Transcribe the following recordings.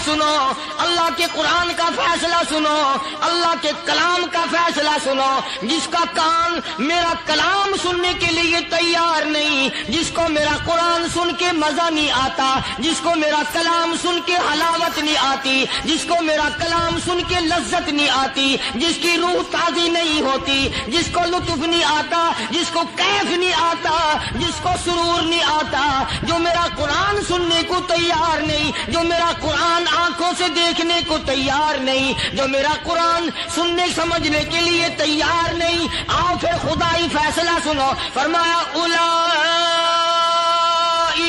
سنو، اللہ کے قرآن کا فیصلہ سنو، اللہ کے کلام کا فیصلہ سنو۔ جس کا کان میرا کلام سننے کے لیے تیار نہیں، جس کو میرا قرآن سن کے مزہ نہیں آتا، جس کو میرا کلام سن کے حلاوت نہیں آتی، جس کو میرا کلام سن کے لذت نہیں آتی، جس کی روح تازی نہیں ہوتی، جس کو لطف نہیں آتا، جس کو کیف نہیں آتا، جس کو سرور نہیں آتا، جو میرا قرآن سننے کو تیار نہیں، جو میرا قرآن آنکھوں سے دیکھنے کو تیار نہیں، جو میرا قرآن سننے سمجھنے کے لیے تیار نہیں، آؤ پھر خدائی فیصلہ سنو۔ فرمایا اولئک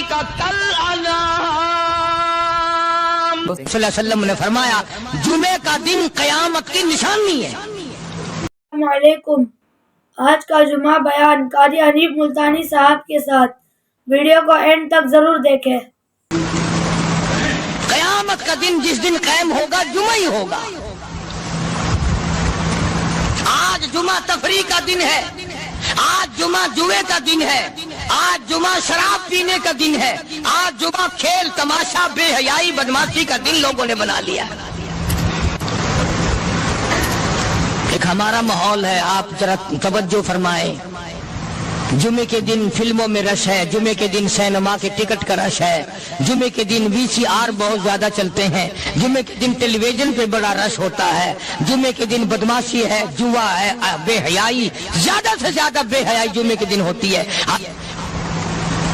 کالانعام۔ صلی اللہ علیہ وسلم نے فرمایا جمعے کا دن قیامت کی نشانی ہے۔ السلام علیکم۔ آج کا جمعہ بیان قاری حنیف ملتانی صاحب کے ساتھ، ویڈیو کو اینڈ تک ضرور دیکھیں۔ قیامت کا دن جس دن قائم ہوگا جمعہ ہی ہوگا۔ آج جمعہ تفریح کا دن ہے، آج جمعہ جوئے کا دن ہے، آج جمعہ شراب پینے کا دن ہے، آج جمعہ کھیل تماشا بے حیائی بدماشی کا دن لوگوں نے بنا لیا۔ ایک ہمارا ماحول ہے، آپ ذرا توجہ فرمائیں۔ جمعے کے دن فلموں میں رش ہے، جمعے کے دن سینما کے ٹکٹ کا رش ہے، جمعے کے دن VCR بہت زیادہ چلتے ہیں، جمعے کے دن ٹیلی ویژن پہ بڑا رش ہوتا ہے، جمعے کے دن بدماشی ہے، جوا ہے، بے حیائی، زیادہ سے زیادہ بے حیائی جمعے کے دن ہوتی ہے۔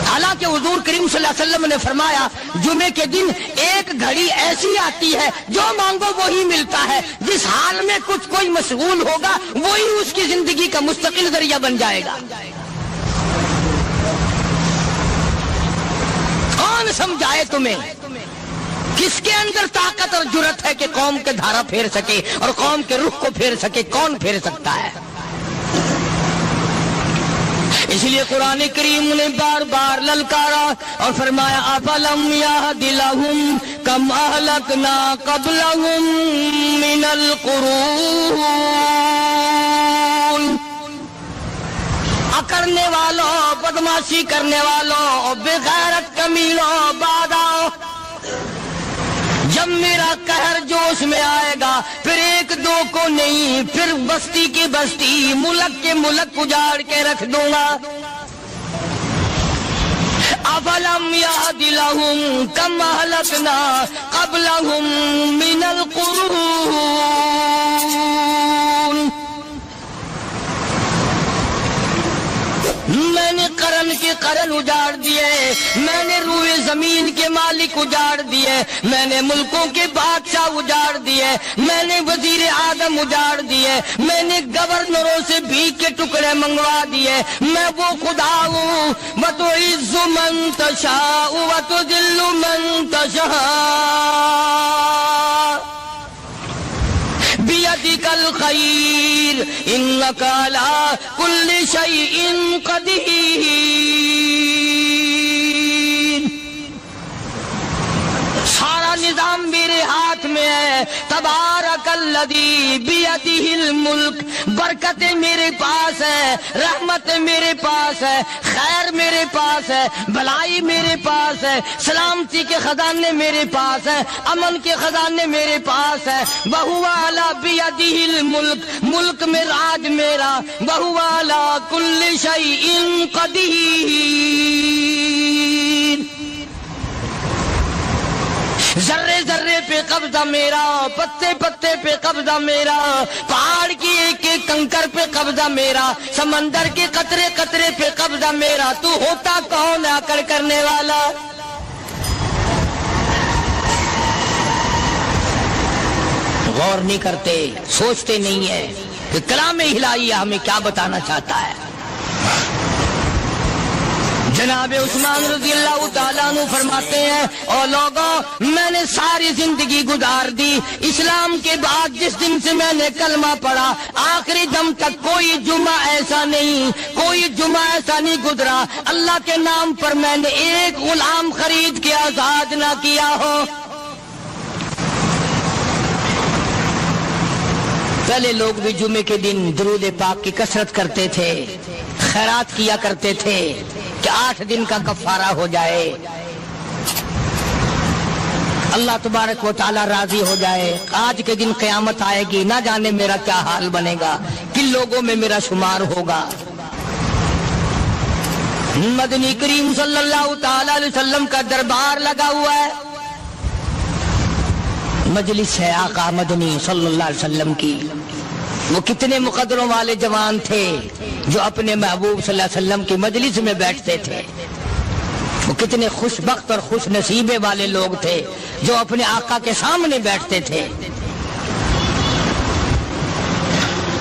حالانکہ حضور کریم صلی اللہ علیہ وسلم نے فرمایا جمعے کے دن ایک گھڑی ایسی آتی ہے جو مانگو وہی ملتا ہے، جس حال میں کچھ کوئی مشغول ہوگا وہی اس کی زندگی کا مستقل ذریعہ بن جائے گا۔ کون سمجھائے تمہیں؟ کس کے اندر طاقت اور جرت ہے کہ قوم کے دھارا پھیر سکے اور قوم کے رخ کو پھیر سکے؟ کون پھیر سکتا ہے؟ اس لیے قرآن کریم نے بار بار للکارا اور فرمایا افلم یہد لہم کم اہلکنا قبلہم من القرون۔ کرنے والوں، بدماشی کرنے والوں، بغیرت کمیلوں، باداؤ، جب میرا قہر جوش میں آئے گا پھر ایک دو کو نہیں، پھر بستی کی بستی، ملک کے ملک اجاڑ کے رکھ دوں گا۔ افلم یہد لہم کم اہلکنا قبلہم من القرون۔ میں نے قرن کے قرن اجاڑ دیے، میں نے روئے زمین کے مالک اجاڑ دیے، میں نے ملکوں کے بادشاہ اجاڑ دیے، میں نے وزیر اعظم اجاڑ دیے، میں نے گورنروں سے بھیک کے ٹکڑے منگوا دیے۔ میں وہ خدا ہوں وَتُعِزُّ مَن تَشَاءُ وَتُذِلُّ مَن تَشَاءُ بِيَدِكَ الْخَيْرُ إِنَّكَ عَلَى كُلِّ شَيْءٍ قَدِيرٌ۔ سارا نظام میرے ہاتھ میں ہے۔ تبارک الذی بیدہ الملک، برکتیں میرے پاس ہے، رحمت میرے پاس ہے، خیر میرے پاس ہے، بھلائی میرے پاس ہے، سلامتی کے خزانے میرے پاس ہے، امن کے خزانے میرے پاس ہے۔ وہو علی بیدہ الملک، ملک میں راج میرا، وہو علی کل شیء قدیر۔ ذرے ذرے پہ قبضہ میرا، پتے پتے پہ قبضہ میرا، پہاڑ کی ایک ایک کنکر پہ قبضہ میرا، سمندر کے قطرے قطرے پہ قبضہ میرا۔ تو ہوتا کون ہے آکڑ کرنے والا؟ غور نہیں کرتے، سوچتے نہیں ہے کہ کلام الہی ہمیں کیا بتانا چاہتا ہے۔ جناب عثمان رضی اللہ تعالیٰ عنہ فرماتے ہیں او لوگوں، میں نے ساری زندگی گزار دی، اسلام کے بعد جس دن سے میں نے کلمہ پڑھا آخری دم تک کوئی جمعہ ایسا نہیں، کوئی جمعہ ایسا نہیں گزرا اللہ کے نام پر میں نے ایک غلام خرید کے آزاد نہ کیا ہو۔ پہلے لوگ بھی جمعے کے دن درود پاک کی کثرت کرتے تھے، خیرات کیا کرتے تھے کہ 8 دن کا کفارہ ہو جائے۔ اللہ تبارک و تعالی راضی ہو جائے. آج کے دن قیامت آئے گی, نہ جانے میرا کیا حال بنے گا, کن لوگوں میں میرا شمار ہوگا. مدنی کریم صلی اللہ تعالی علیہ وسلم کا دربار لگا ہوا ہے, مجلس ہے آقا مدنی صلی اللہ علیہ وسلم کی. وہ کتنے مقدروں والے جوان تھے جو اپنے محبوب صلی اللہ علیہ وسلم کی مجلس میں بیٹھتے تھے. وہ کتنے خوش بخت اور خوش نصیبے والے لوگ تھے جو اپنے آقا کے سامنے بیٹھتے تھے.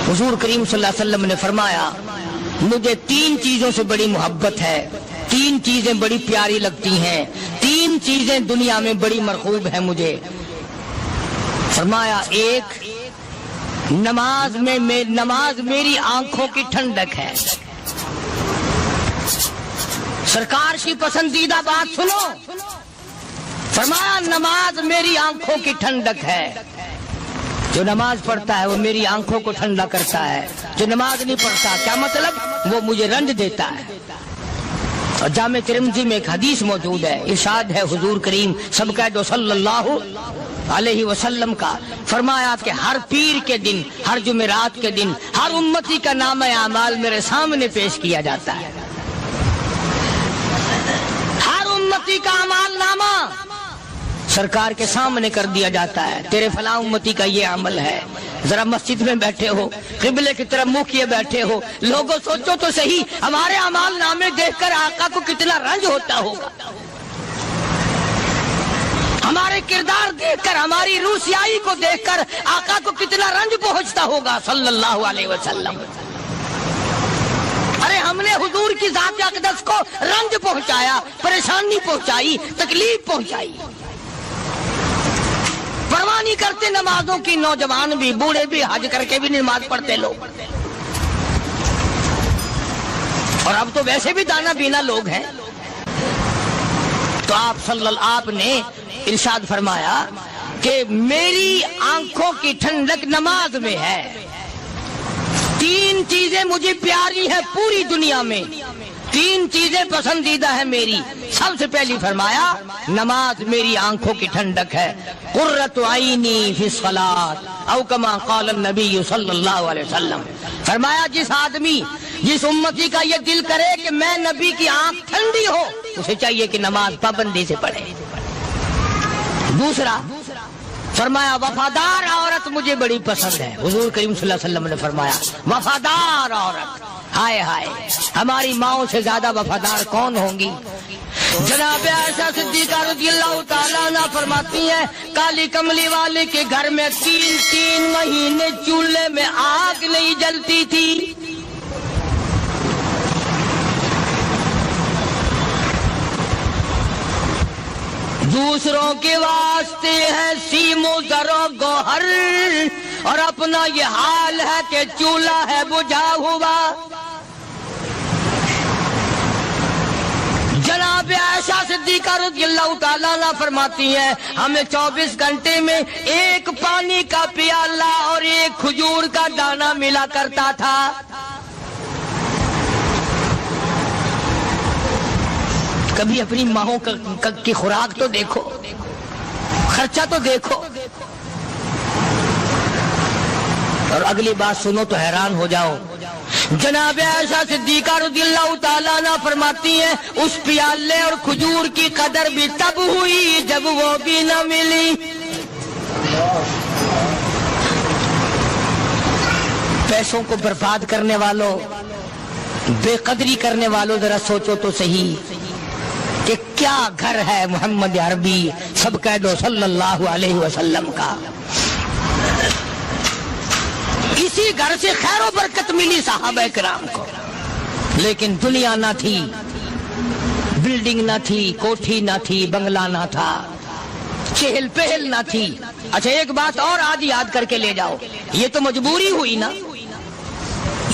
حضور کریم صلی اللہ علیہ وسلم نے فرمایا, مجھے 3 چیزوں سے بڑی محبت ہے, 3 چیزیں بڑی پیاری لگتی ہیں, 3 چیزیں دنیا میں بڑی مرغوب ہیں مجھے. فرمایا, ایک نماز میری آنکھوں کی ٹھنڈک ہے. سرکار کی پسندیدہ بات سنو, فرمایا نماز میری آنکھوں کی ٹھنڈک ہے. جو نماز پڑھتا ہے وہ میری آنکھوں کو ٹھنڈا کرتا ہے, جو نماز نہیں پڑھتا کیا مطلب, وہ مجھے رنج دیتا ہے. اور جامع ترمذی میں ایک حدیث موجود ہے, ارشاد ہے حضور کریم سب کہہ دو صلی اللہ علیہ وسلم کا, فرمایا کہ ہر پیر کے دن, ہر جمعرات کے دن ہر امتی کا نام اعمال میرے سامنے پیش کیا جاتا ہے. ہر امتی کا اعمال نامہ سرکار کے سامنے کر دیا جاتا ہے. تیرے فلاں امتی کا یہ عمل ہے. ذرا مسجد میں بیٹھے ہو, قبلے کی طرف منہ کیے بیٹھے ہو, لوگوں سوچو تو صحیح ہمارے اعمال نامے دیکھ کر آقا کو کتنا رنج ہوتا ہوگا. ہمارے کردار دیکھ کر, ہماری روسیائی کو دیکھ کر آقا کو کتنا رنج پہنچتا ہوگا صلی اللہ علیہ وسلم. ارے ہم نے حضور کی ذات اقدس کو رنج پہنچایا, پریشانی پہنچائی, تکلیف پہنچائی. پرواہ نہیں کرتے نمازوں کی, نوجوان بھی, بوڑھے بھی, حج کر کے بھی نماز پڑھتے لوگ. اور اب تو ویسے بھی دانا بینا لوگ ہیں. تو آپ نے ارشاد فرمایا کہ میری آنکھوں کی ٹھنڈک نماز میں ہے. 3 چیزیں مجھے پیاری ہیں پوری دنیا میں, 3 چیزیں پسندیدہ ہیں میری. سب سے پہلی فرمایا نماز میری آنکھوں کی ٹھنڈک ہے. قرۃ عینی فی الصلاۃ او کما قال النبی صلی اللہ علیہ وسلم. فرمایا جس امتی کا یہ دل کرے کہ میں نبی کی آنکھ ٹھنڈی ہو, اسے چاہیے کہ نماز پابندی سے پڑھے. دوسرا فرمایا وفادار عورت مجھے بڑی پسند ہے. حضور کریم صلی اللہ علیہ وسلم نے فرمایا وفادار عورت, ہائے ہائے ہماری ماؤں سے زیادہ وفادار کون ہوں گی. جناب عائشہ صدیقہ رضی اللہ تعالیٰ عنہ فرماتی ہیں کالی کملی والے کے گھر میں 3 مہینے چولہے میں آگ نہیں جلتی تھی. دوسروں کے واسطے ہے سیم و زر و گوہر, اور اپنا یہ حال ہے کہ چولہا ہے بجھا ہوا. جناب عائشہ صدیقہ رضی اللہ تعالیٰ عنہ فرماتی ہیں ہمیں 24 گھنٹے میں 1 پانی کا پیالہ اور 1 کھجور کا دانہ ملا کرتا تھا. کبھی اپنی ماہوں کی خوراک تو دیکھو, خرچہ تو دیکھو. اور اگلی بات سنو تو حیران ہو جاؤ. جناب عائشہ صدیقہ رضی اللہ تعالیٰ عنہ فرماتی ہیں اس پیالے اور کھجور کی قدر بھی تب ہوئی جب وہ بھی نہ ملی. پیسوں کو برباد کرنے والوں, بے قدری کرنے والوں, ذرا سوچو تو صحیح کہ کیا گھر ہے محمد عربی سب کہہ دو صلی اللہ علیہ وسلم کا. اسی گھر سے خیر و برکت ملی صحابہ کرام کو, لیکن دنیا نہ تھی, بلڈنگ نہ تھی, کوٹھی نہ تھی, بنگلہ نہ تھا, چہل پہل نہ تھی. اچھا ایک بات اور آج یاد کر کے لے جاؤ, یہ تو مجبوری ہوئی نا,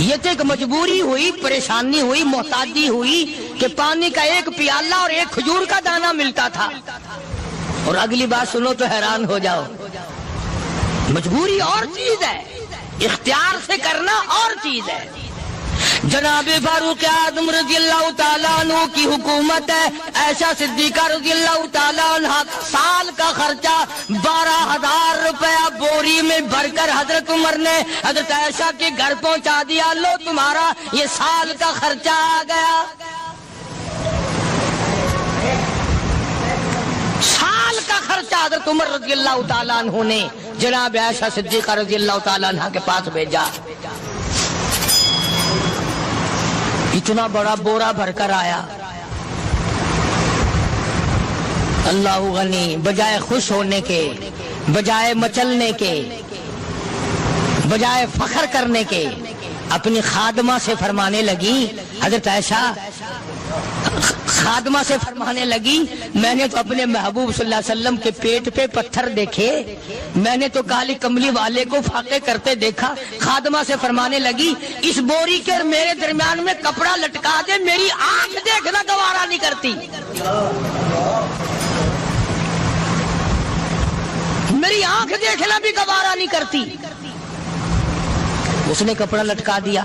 یہ تو ایک مجبوری ہوئی, پریشانی ہوئی, محتاجی ہوئی کہ پانی کا 1 پیالہ اور 1 کھجور کا دانہ ملتا تھا. اور اگلی بات سنو تو حیران ہو جاؤ, مجبوری اور چیز ہے, اختیار سے کرنا اور چیز ہے. جناب فاروق اعظم رضی اللہ تعالیٰ عنہ کی حکومت ہے. عائشہ صدیقہ رضی اللہ تعالیٰ عنہ سال کا خرچہ 12,000 روپیہ بوری میں بھر کر حضرت عمر نے حضرت عائشہ کے گھر پہنچا دیا. لو تمہارا یہ سال کا خرچہ آ گیا. سال کا خرچہ حضرت عمر رضی اللہ تعالیٰ عنہ نے جناب عائشہ صدیقہ رضی اللہ تعالیٰ عنہ کے پاس بھیجا. اتنا بڑا بورا بھر کر آیا. اللہ غنی، بجائے خوش ہونے کے، بجائے مچلنے کے، بجائے فخر کرنے کے، اپنی خادمہ سے فرمانے لگی. حضرت عائشہ خادمہ سے فرمانے لگی میں نے تو اپنے محبوب صلی اللہ علیہ وسلم کے پیٹ پہ پتھر دیکھے، میں نے تو کالی کملی والے کو فاقے کرتے دیکھا. خادمہ سے فرمانے لگی اس بوری کے اور میرے درمیان میں کپڑا لٹکا دے، میری آنکھ دیکھنا گوارا نہیں کرتی، میری آنکھ دیکھنا بھی گوارا نہیں کرتی. اس نے کپڑا لٹکا دیا.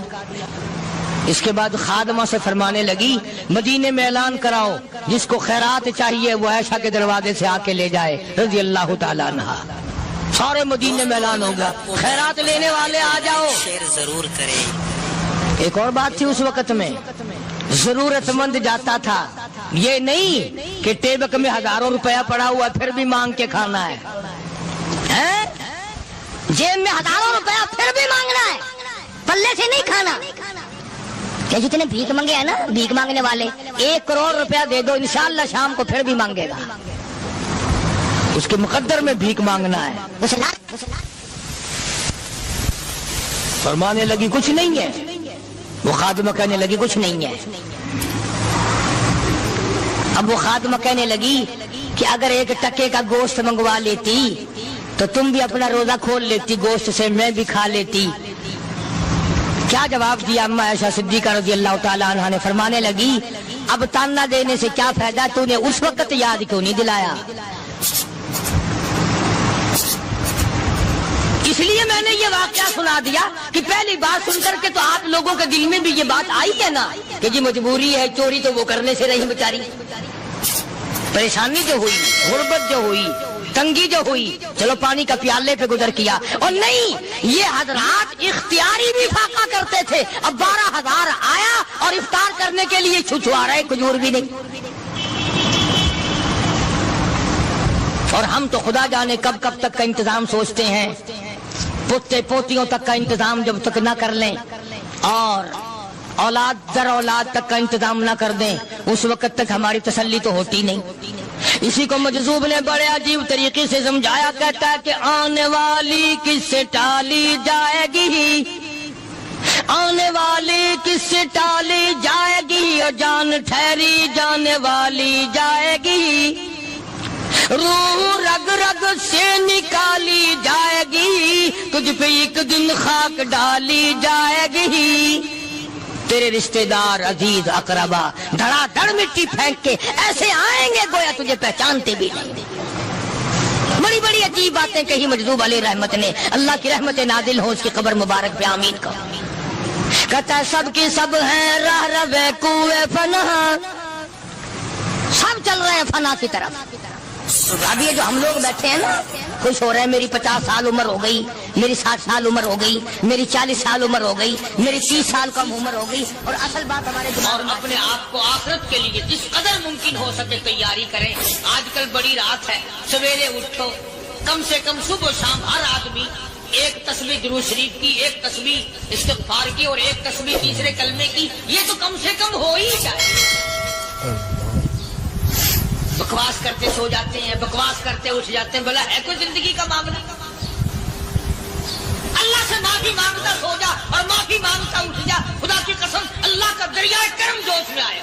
اس کے بعد خادمہ سے فرمانے لگی مدینے میں اعلان کراؤ جس کو خیرات چاہیے وہ عائشہ کے دروازے سے آ کے لے جائے رضی اللہ تعالیٰ عنہ. سارے مدینے میں اعلان ہوگا خیرات لینے والے آ جاؤ. شیئر ضرور کریں. ایک اور بات تھی اس وقت میں، ضرورت مند جاتا تھا، یہ نہیں کہ ٹیبک میں ہزاروں روپیہ پڑا ہوا پھر بھی مانگ کے کھانا ہے، جیب میں ہزاروں روپیہ پھر بھی مانگنا ہے، پلے سے نہیں کھانا. کہ جتنے بھیک مانگے ہیں نا بھیک مانگنے والے، 1 کروڑ روپیہ دے دو انشاءاللہ شام کو پھر بھی مانگے گا. اس کے مقدر میں بھیک مانگنا ہے. فرمانے لگی کچھ نہیں ہے. وہ خادمہ کہنے لگی کچھ نہیں ہے. اب وہ خادمہ کہنے لگی کہ اگر 1 ٹکے کا گوشت منگوا لیتی تو تم بھی اپنا روزہ کھول لیتی، گوشت سے میں بھی کھا لیتی. کیا جواب دیا اما عائشہ صدیقہ رضی اللہ تعالیٰ عنہ نے؟ فرمانے لگی اب تانا دینے سے کیا فائدہ، تو نے اس وقت یاد کیوں نہیں دلایا؟ اس لیے میں نے یہ واقعہ سنا دیا کہ پہلی بات سن کر کے تو آپ لوگوں کے دل میں بھی یہ بات آئی ہے نا کہ جی مجبوری ہے، چوری تو وہ کرنے سے رہی بیچاری، پریشانی جو ہوئی، غربت جو ہوئی، تنگی جو ہوئی، چلو پانی کا پیالے پہ گزر کیا. اور نہیں، یہ حضرات اختیاری بھی فاقہ کرتے تھے. اب 12,000 آیا اور افطار کرنے کے لیے چھچوا رہے، کھجور بھی نہیں. اور ہم تو خدا جانے کب کب تک کا انتظام سوچتے ہیں، پوتے پوتیوں تک کا انتظام جب تک نہ کر لیں اور اولاد در اولاد تک کا انتظام نہ کر دیں اس وقت تک ہماری تسلی تو ہوتی نہیں. اسی کو مجذوب نے بڑے عجیب طریقے سے سمجھایا، کہتا ہے کہ آنے والی کس سے ٹالی جائے گی، آنے والی کس سے ٹالی جائے گی، اور جان ٹھہری جانے والی جائے گی، روح رگ رگ سے نکالی جائے گی، تجھ پہ ایک دن خاک ڈالی جائے گی. تیرے رشتہ دار عزیز اقربا دھڑا دھڑ مٹی پھینک کے ایسے آئیں گے گویا تجھے پہچانتے بھی نہیں. بڑی بڑی عجیب باتیں کہی مجذوب علیہ رحمت نے. اللہ کی رحمت نازل ہو اس کی قبر مبارک پہ آمین کو. کہتا ہے سب کی سب ہیں راہ روے کوئے فنا، سب چل رہے ہیں فنا کی طرف. اب یہ جو ہم لوگ بیٹھے ہیں نا خوش ہو رہے ہیں، میری 50 سال عمر ہو گئی، میری 60 سال عمر ہو گئی، میری 40 سال عمر ہو گئی، میری 30 سال کم عمر ہو گئی. اور اصل بات ہمارے اور اپنے آپ کو آخرت کے لیے جس قدر ممکن ہو سکے تیاری کریں. آج کل بڑی رات ہے، سویرے اٹھو، کم سے کم صبح و شام ہر آدمی 1 تسبیح درود شریف کی، 1 تسبیح استغفار کی اور 1 تسبیح تیسرے کلمے کی، یہ تو کم سے کم ہو ہی جائے. بکواس کرتے سو جاتے ہیں، بکواس کرتے اٹھ جاتے ہیں، بھلا ہے کوئی زندگی کا معاملہ؟ اللہ سے معافی مانگتا سو جا اور معافی مانگتا اٹھ جا. خدا کی قسم اللہ کا دریائے کرم جوش میں آئے.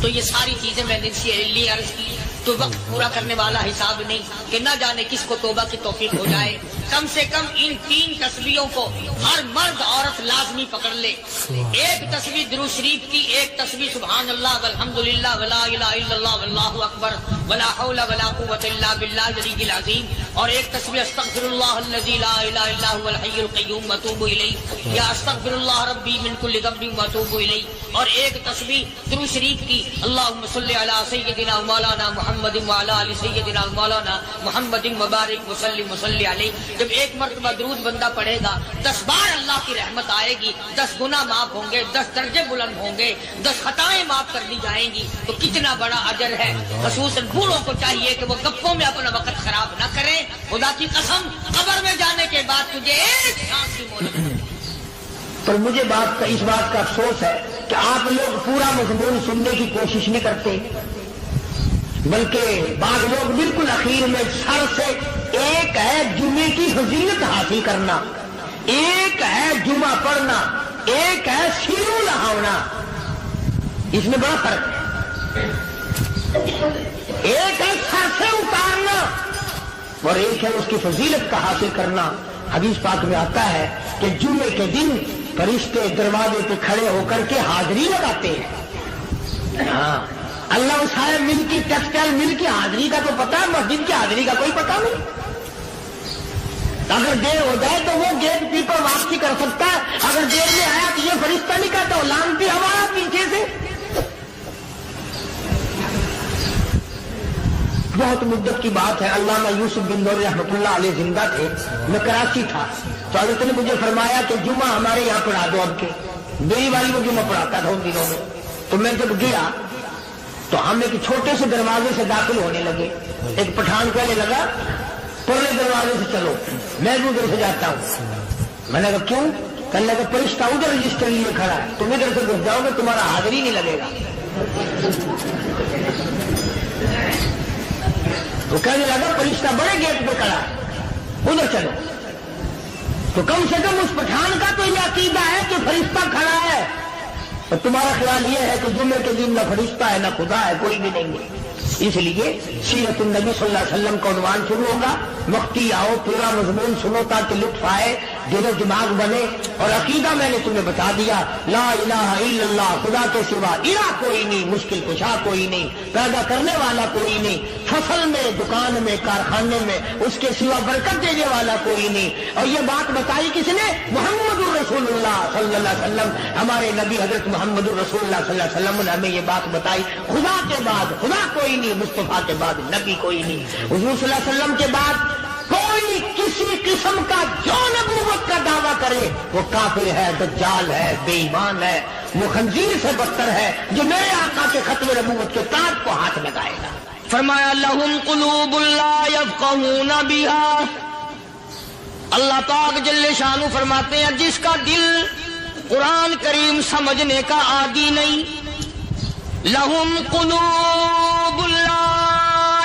تو یہ ساری چیزیں میں نے اس لیے عرض کی تو وقت پورا کرنے والا حساب نہیں کہ نہ جانے کس کو توبہ کی توفیق ہو جائے. کم سے کم ان 3 تسبیحوں کو ہر مرد عورت لازمی پکڑ لے. ایک تسبیح درود شریف کی، ایک تسبیح سبحان اللہ والحمدللہ ولا الہ الا اللہ واللہ اکبر ولا حول ولا قوۃ الا باللہ العلی العظیم، اور ایک تسبیح استغفر اللہ الذی لا الہ الا هو الحی القیوم واتوب الیہ یا استغفر اللہ ربی من کل ذنب واتوب الیہ، اور ایک تسبیح درود شریف کی اللہم صلی علی سیدنا مولانا محمد وعلی آل سیدنا مولانا محمد مبارک وسلم وصلی علیہ. جب ایک مرتبہ درود بندہ پڑھے گا 10 بار اللہ کی رحمت آئے گی، 10 گناہ معاف ہوں گے، 10 درجے بلند ہوں گے، 10 خطائیں معاف کر دی جائیں گی. تو کتنا بڑا اجر ہے. خصوصاً بوڑھوں کو چاہیے کہ وہ گپوں میں اپنا وقت خراب نہ کریں. خدا کی قسم قبر میں جانے کے بعد تجھے ایک سانس کی مہلت ہے. پر مجھے اس بات کا افسوس ہے کہ آپ لوگ پورا مضمون سننے کی کوشش نہیں کرتے، بلکہ بعض لوگ بالکل اخیر میں سر سے، ایک ہے جمعے کی فضیلت حاصل کرنا، ایک ہے جمعہ پڑھنا، ایک ہے سیرو نہانا. اس میں بڑا فرق ہے. ایک ہے سر سے اتارنا اور ایک ہے اس کی فضیلت کا حاصل کرنا. حدیث پاک میں آتا ہے کہ جمعے کے دن فرشتے دروازے پہ کھڑے ہو کر کے حاضری لگاتے ہیں. ہاں، اللہ صاحب مل کی ٹیکسٹائل مل کی حاضری کا تو پتا ہے، مسجد کی حاضری کا کوئی پتا نہیں. اگر دیر ہو جائے تو وہ گیٹ کیپر واپسی کر سکتا ہے. اگر دیر میں آیا تو یہ فرشتہ نہیں کہتا، لانتی ہمارا پیچھے سے. بہت مدت کی بات ہے، علامہ یوسف بن نور رحمۃ اللہ علیہ زندہ تھے. میں کراچی تھا تو حضرت نے مجھے فرمایا کہ جمعہ ہمارے یہاں پڑھا دو. اب کے میری والی وہ جمعہ پڑھاتا تھا ان دنوں میں. تو میں جب گیا تو ہم ایک چھوٹے سے دروازے سے داخل ہونے لگے. ایک پٹھان کہنے لگا پرلے دروازے سے چلو، میں بھی ادھر سے جاتا ہوں. میں نے کہا کیوں؟ کہنے لگا فرشتہ ادھر رجسٹر لیے کھڑا ہے، تم ادھر سے گھس جاؤ گے تمہارا حاضری نہیں لگے گا. تو کہنے لگا فرشتہ بڑے گیٹ پہ کھڑا ہے، ادھر چلو. تو کم سے کم اس پٹھان کا تو یہ عقیدہ ہے کہ فرشتہ کھڑا ہے، اور تمہارا خیال یہ ہے کہ جمعے کے دن نہ فرشتہ ہے نہ خدا ہے، کوئی بھی نہیں ہے. اس لیے سیرت النبی صلی اللہ علیہ وسلم کا عنوان شروع ہوگا. وقتی آؤ، پورا مضمون سنو تاکہ لطف آئے، دل و دماغ بنے. اور عقیدہ میں نے تمہیں بتا دیا، لا الہ الا اللہ، خدا کے سوا الہ کوئی نہیں، مشکل کشا کوئی نہیں، پیدا کرنے والا کوئی نہیں، فصل میں، دکان میں، کارخانے میں اس کے سوا برکت دینے والا کوئی نہیں. اور یہ بات بتائی کس نے؟ محمد الرسول اللہ صلی اللہ علیہ وسلم. ہمارے نبی حضرت محمد الرسول اللہ صلی اللہ علیہ وسلم نے ہمیں یہ بات بتائی. خدا کے بعد خدا کوئی نہیں، مصطفیٰ کے بعد نبی کوئی نہیں. حضور صلی اللہ علیہ وسلم کے بعد کوئی کسی قسم کا جو نبوت کا دعویٰ کرے وہ کافر ہے، دجال ہے، بے ایمان ہے، وہ خنزیر سے بدتر ہے جو میرے آقا کے ختم نبوت کے تاج کو ہاتھ لگائے گا. فرمایا لہم قلوب لا یفقہون بہا. اللہ پاک جل شانہ فرماتے ہیں جس کا دل قرآن کریم سمجھنے کا عادی نہیں. لہم قلوب لا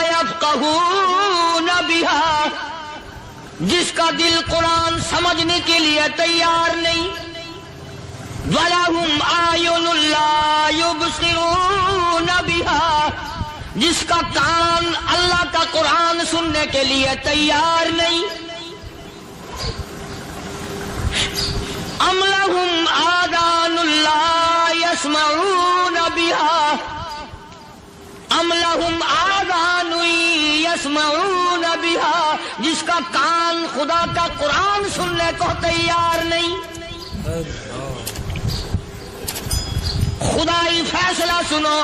یفقہون بہا، جس کا دل قرآن سمجھنے کے لیے تیار نہیں. وَلَهُمْ أَعْيُنٌ لَا يُبْصِرُونَ بِهَا، جس کا کان اللہ کا قرآن سننے کے لیے تیار نہیں. أَمْ لَهُمْ آذَانٌ لَا يَسْمَعُونَ بِهَا، أَمْ لَهُمْ آذَانٌ يَسْمَعُونَ بِهَا، جس کا کان خدا کا قرآن سننے کو تیار نہیں. خدائی فیصلہ سنو،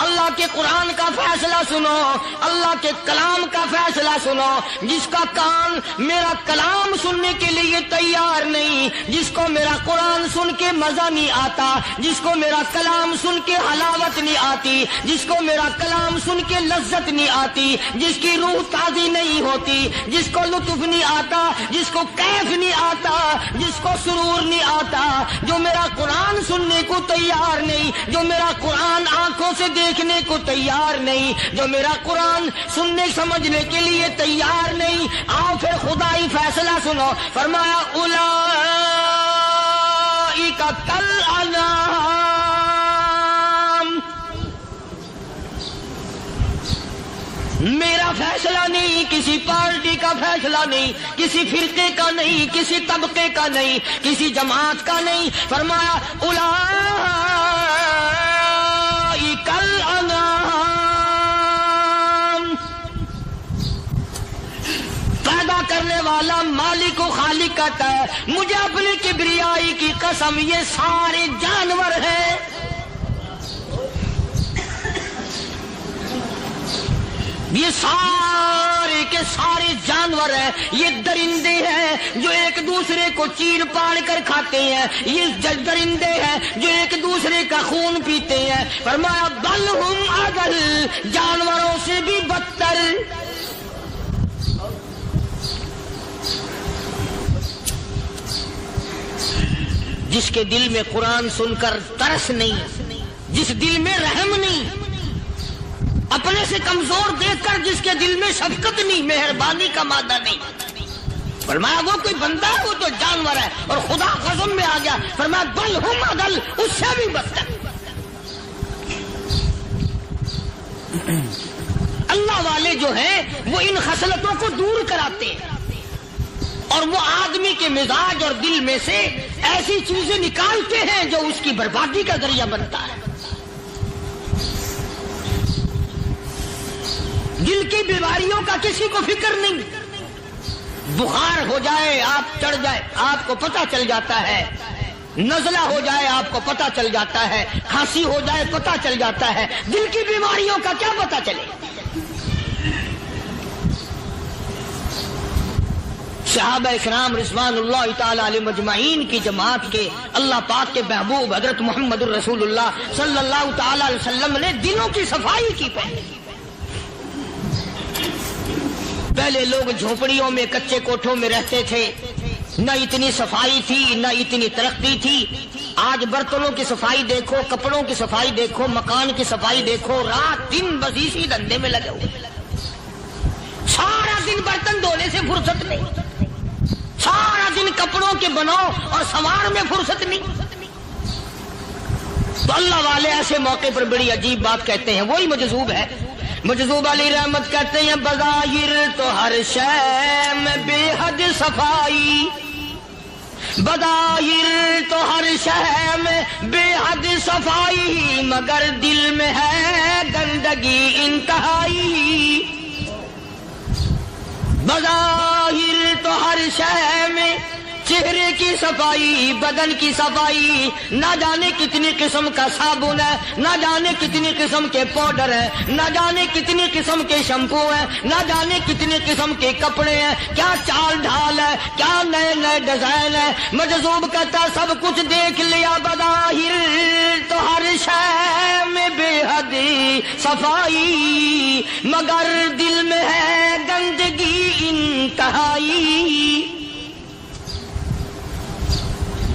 اللہ کے قرآن کا فیصلہ سنو، اللہ کے کلام کا فیصلہ سنو. جس کا کان میرا کلام سننے کے لیے تیار نہیں، جس کو میرا قرآن سن کے مزہ نہیں آتا، جس کو میرا کلام سن کے حلاوت نہیں آتی، جس کو میرا کلام سن کے لذت نہیں آتی، جس کی روح تازی نہیں ہوتی، جس کو لطف نہیں آتا، جس کو کیف نہیں آتا، جس کو سرور نہیں آتا، جو میرا قرآن سننے کو تیار نہیں، جو میرا قرآن آنکھوں سے دیکھنے کو تیار نہیں، جو میرا قرآن سننے سمجھنے کے لیے تیار نہیں. آؤ پھر خدائی فیصلہ سنو. فرمایا اولئک کالانعام، میرا فیصلہ نہیں، کسی پارٹی کا فیصلہ نہیں، کسی فرقے کا نہیں، کسی طبقے کا نہیں، کسی جماعت کا نہیں. فرمایا اولئک الانعام. پیدا کرنے والا مالک و خالق کہتا ہے مجھے اپنی کبریائی کی قسم یہ سارے جانور ہیں. یہ سارے کے سارے جانور ہیں، یہ درندے ہیں جو ایک دوسرے کو چیر پاڑ کر کھاتے ہیں، یہ درندے ہیں جو ایک دوسرے کا خون پیتے ہیں. فرمایا بل ہم اضل، جانوروں سے بھی بدتر. جس کے دل میں قرآن سن کر ترس نہیں، جس دل میں رحم نہیں، اپنے سے کمزور دیکھ کر جس کے دل میں شفقت نہیں، مہربانی کا مادہ نہیں. فرمایا وہ کوئی بندہ ہے، وہ تو جانور ہے. اور خدا قسم میں آ گیا فرمایا بل ہم اضل، اس سے بھی بدتر. اللہ والے جو ہیں وہ ان خصلتوں کو دور کراتے ہیں اور وہ آدمی کے مزاج اور دل میں سے ایسی چیزیں نکالتے ہیں جو اس کی بربادی کا ذریعہ بنتا ہے. دل کی بیماریوں کا کسی کو فکر نہیں. بخار ہو جائے آپ چڑھ جائے آپ کو پتہ چل جاتا ہے، نزلہ ہو جائے آپ کو پتہ چل جاتا ہے، کھانسی ہو جائے پتہ چل جاتا ہے. دل کی بیماریوں کا کیا پتہ چلے؟ صحابہ اکرام رضوان اللہ تعالی علیہم اجمعین کی جماعت کے اللہ پاک کے محبوب حضرت محمد الرسول اللہ صلی اللہ تعالی علیہ وسلم نے دلوں کی صفائی کی. پہلے لوگ جھونپڑیوں میں کچے کوٹھوں میں رہتے تھے، نہ اتنی صفائی تھی نہ اتنی ترقی تھی. آج برتنوں کی صفائی دیکھو، کپڑوں کی صفائی دیکھو، مکان کی صفائی دیکھو، رات دن بس اسی دھندے میں لگے ہوئے. سارا دن برتن دھونے سے فرصت نہیں، سارا دن کپڑوں کے بناؤ اور سنوار میں فرصت نہیں. تو اللہ والے ایسے موقع پر بڑی عجیب بات کہتے ہیں. وہی مجذوب ہے، مجذوب علی رحمت کہتے ہیں بظاہر تو ہر شے میں بے حد صفائی، بظاہر تو ہر شے میں بے حد صفائی، مگر دل میں ہے گندگی انتہائی. بظاہر تو ہر شے میں چہرے کی صفائی، بدن کی صفائی، نہ جانے کتنی قسم کا صابن ہے، نہ جانے کتنی قسم کے پاؤڈر ہے، نہ جانے کتنی قسم کے شیمپو ہیں، نہ جانے کتنی قسم کے کپڑے ہیں، کیا چال ڈھال ہے، کیا نئے نئے ڈیزائن ہے. مجذوب کہتا سب کچھ دیکھ لیا، بظاہر تو ہر شے میں بے حد صفائی، مگر دل میں ہے گندگی انتہائی.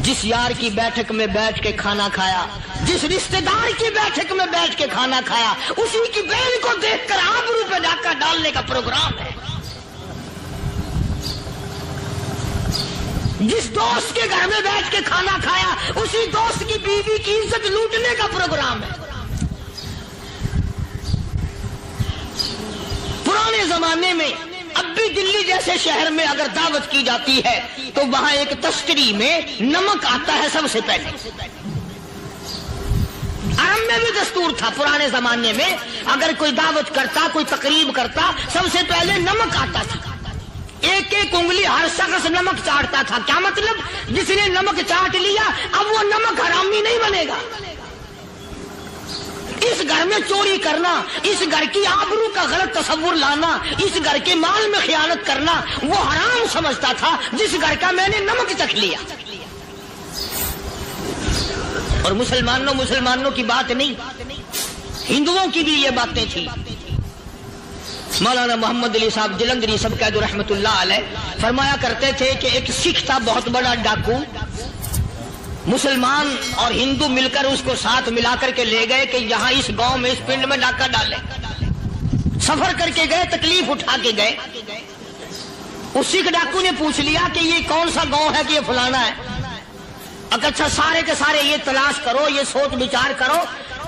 جس یار کی بیٹھک میں بیٹھ کے کھانا کھایا، جس رشتہ دار کی بیٹھک میں بیٹھ کے کھانا کھایا، اسی کی بہن کو دیکھ کر آبرو پہ ڈاکہ ڈالنے کا پروگرام ہے. جس دوست کے گھر میں بیٹھ کے کھانا کھایا، اسی دوست کی بیوی کی عزت لوٹنے کا پروگرام ہے. پرانے زمانے میں اب بھی دلی جیسے شہر میں اگر دعوت کی جاتی ہے تو وہاں ایک تشتری میں نمک آتا ہے سب سے پہلے. عرب میں بھی دستور تھا پرانے زمانے میں، اگر کوئی دعوت کرتا، کوئی تقریب کرتا، سب سے پہلے نمک آتا تھا. ایک ایک انگلی ہر شخص نمک چاٹتا تھا. کیا مطلب؟ جس نے نمک چاٹ لیا اب وہ نمک حرامی نہیں بنے گا. اس گھر میں چوری کرنا، اس گھر کی آبرو کا غلط تصور لانا، اس گھر کے مال میں خیانت کرنا وہ حرام سمجھتا تھا جس گھر کا میں نے نمک چکھ لیا. اور مسلمانوں کی بات نہیں، ہندوؤں کی بھی یہ باتیں تھی. مولانا محمد علی صاحب جلندری سب قید رحمت اللہ علیہ فرمایا کرتے تھے کہ ایک سکھ تھا بہت بڑا ڈاکو. مسلمان اور ہندو مل کر اس کو ساتھ ملا کر کے لے گئے کہ یہاں اس گاؤں میں اس پنڈ میں ڈاکہ ڈالے. سفر کر کے گئے، تکلیف اٹھا کے گئے. اس سکھ ڈاکو نے پوچھ لیا کہ یہ کون سا گاؤں ہے کہ یہ فلانا ہے. اچھا سارے کے سارے یہ تلاش کرو، یہ سوچ بچار کرو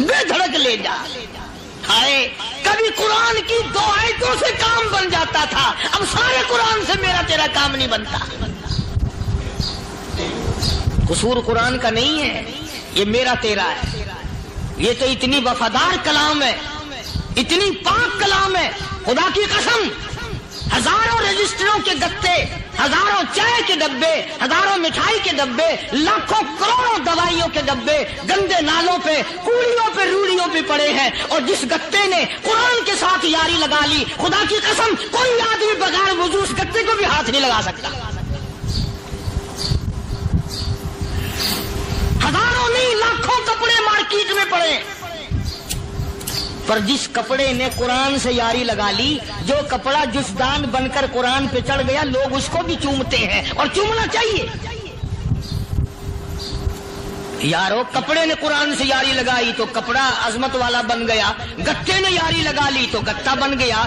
بے دھڑک لے جا. ہائے کبھی قرآن کی 2 آیتوں سے کام بن جاتا تھا، اب سارے قرآن سے میرا تیرا کام نہیں بنتا. قصور قرآن کا نہیں ہے، یہ میرا تیرا ہے. یہ تو اتنی وفادار کلام ہے، اتنی پاک کلام ہے، خدا کی قسم. ہزاروں رجسٹروں کے گتے، ہزاروں چائے کے ڈبے، ہزاروں مٹھائی کے ڈبے، لاکھوں کروڑوں دوائیوں کے ڈبے گندے نالوں پہ، کوڑیوں پہ، روڑیوں پہ پڑے ہیں، اور جس گتے نے قرآن کے ساتھ یاری لگا لی، خدا کی قسم کوئی آدمی بغیر وضو اس گتے کو بھی ہاتھ نہیں لگا سکتا. ہزاروں نہیں لاکھوں کپڑے مارکیٹ میں پڑے، پر جس کپڑے نے قرآن سے یاری لگا لی، جو کپڑا جسدان بن کر قرآن پہ چڑھ گیا، لوگ اس کو بھی چومتے ہیں، اور چومنا چاہیے. یارو کپڑے نے قرآن سے یاری لگائی تو کپڑا عظمت والا بن گیا، گتے نے یاری لگا لی تو گتا بن گیا.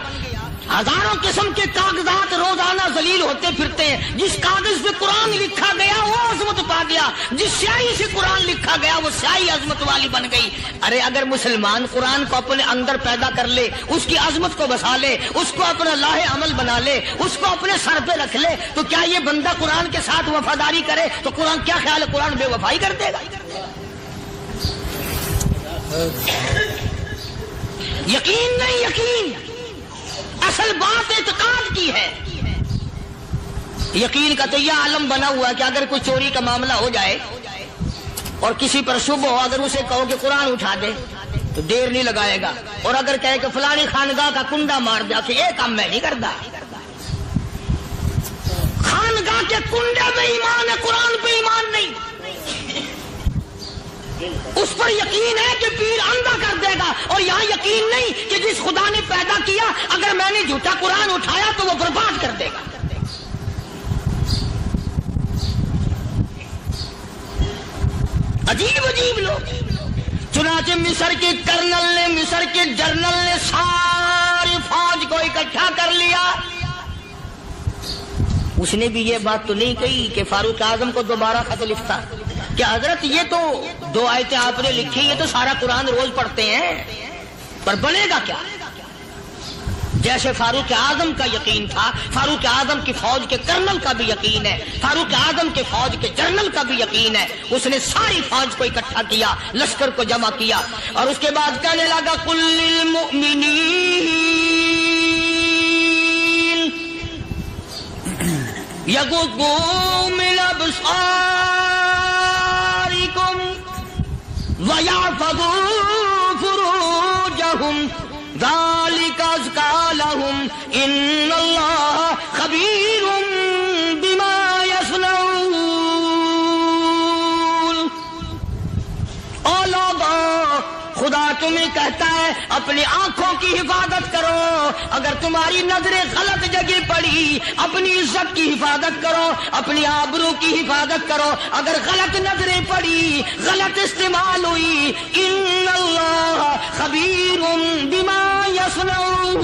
ہزاروں قسم کے کاغذات روزانہ ذلیل ہوتے پھرتے ہیں، جس کاغذ پہ قرآن لکھا گیا وہ عظمت پا گیا، جس سیاہی سے قرآن لکھا گیا وہ سیاہی عظمت والی بن گئی. ارے اگر مسلمان قرآن کو اپنے اندر پیدا کر لے، اس کی عظمت کو بسا لے، اس کو اپنا لاہ عمل بنا لے، اس کو اپنے سر پہ رکھ لے، تو کیا یہ بندہ قرآن کے ساتھ وفاداری کرے تو قرآن کیا خیال ہے قرآن بے وفائی کر دے گا؟ یقین نہیں، یقین اصل بات اعتقاد کی ہے. یقین کا تو یہ عالم بنا ہوا کہ اگر کوئی چوری کا معاملہ ہو جائے اور کسی پر شبہ ہو، اگر اسے کہو کہ قرآن اٹھا دے تو دیر نہیں لگائے گا، اور اگر کہے کہ فلانی خانگاہ کا کنڈا مار دیا کہ یہ کام میں نہیں کرتا. خانگاہ کے کنڈے میں ایمان ہے، قرآن پہ ایمان نہیں. اس پر یقین ہے کہ پیر اندھا کر دے گا، اور یہاں یقین نہیں کہ جس خدا نے پیدا کیا اگر میں نے جھوٹا قرآن اٹھایا تو وہ برباد کر دے گا. عجیب عجیب لوگ. چنانچہ مصر کے کرنل نے، مصر کے جنرل نے ساری فوج کو اکٹھا کر لیا. اس نے بھی یہ بات تو نہیں کہی کہ فاروق اعظم کو دوبارہ خط لکھتا کہ حضرت یہ تو 2 آیتیں آپ نے لکھی، یہ تو سارا قرآن روز پڑھتے ہیں، پر بنے گا کیا؟ جیسے فاروق اعظم کا یقین تھا، فاروق اعظم کی فوج کے کرنل کا بھی یقین ہے، فاروق اعظم کے فوج کے جنرل کا بھی یقین ہے. اس نے ساری فوج کو اکٹھا کیا، لشکر کو جمع کیا، اور اس کے بعد کہنے لگا قل للمؤمنین یغضوا من ابصارکم وَيَعْفَضُوا فُرُوجَهُمْ ذَلِكَ أَزْكَىٰ لَهُمْ إِنَّ اللَّهَ خَبِيرٌ بِمَا يَصْنَعُونَ. او لوگو، خدا تمہیں کہتا ہے اپنی آنکھوں کی حفاظت کرو. اگر تمہاری نظریں غلط جگہ پڑی، اپنی عزت کی حفاظت کرو، اپنی آبرو کی حفاظت کرو. اگر غلط نظریں پڑی، غلط استعمال ہوئی، ان اللہ خبیر بما یصنعون.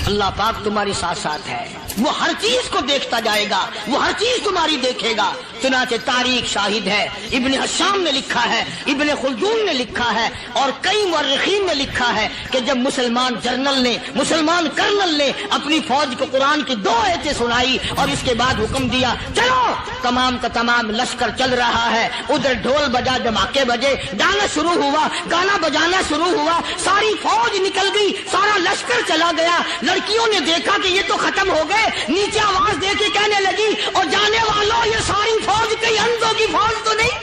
اللہ پاک تمہاری ساتھ ساتھ ہے، وہ ہر چیز کو دیکھتا جائے گا، وہ ہر چیز تمہاری دیکھے گا. چنانچہ تاریخ شاہد ہے، ابن حشام نے لکھا ہے، ابن خلدون نے لکھا ہے، اور کئی مورخین نے لکھا ہے کہ جب مسلمان جنرل نے، مسلمان کرنل نے اپنی فوج کو قرآن کی 2 آیتیں سنائی اور اس کے بعد حکم دیا چلو، تمام کا تمام لشکر چل رہا ہے. ادھر ڈھول بجا، دھماکے بجے، گانا شروع ہوا، گانا بجانا شروع ہوا، ساری فوج نکل گئی، سارا لشکر چلا گیا. لڑکیوں نے دیکھا کہ یہ تو ختم ہو گئے، نیچے آواز دے کے کہنے لگی اور جانے والوں یہ ساری فوج کئی اندھوں کی فوج تو نہیں.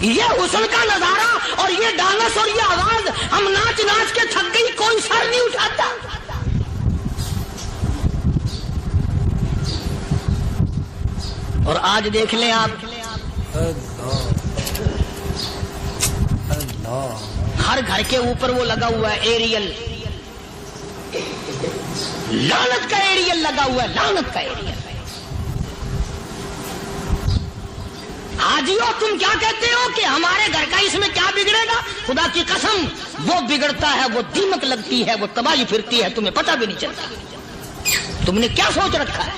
یہ حسن کا نظارہ اور یہ ڈانس اور یہ آواز، ہم ناچ ناچ کے تھک گئی، کوئی سر نہیں اٹھاتا. اور آج دیکھ لیں آپ، ہر گھر کے اوپر وہ لگا ہوا ہے ایریل، لعنت کا ایریل لگا ہوا ہے، لعنت کا ایریل. حاجیو تم کیا کہتے ہو کہ ہمارے گھر کا اس میں کیا بگڑے گا؟ خدا کی قسم وہ بگڑتا ہے، وہ دیمک لگتی ہے، وہ تباہی پھرتی ہے، تمہیں پتہ بھی نہیں چلتا. تم نے کیا سوچ رکھا ہے؟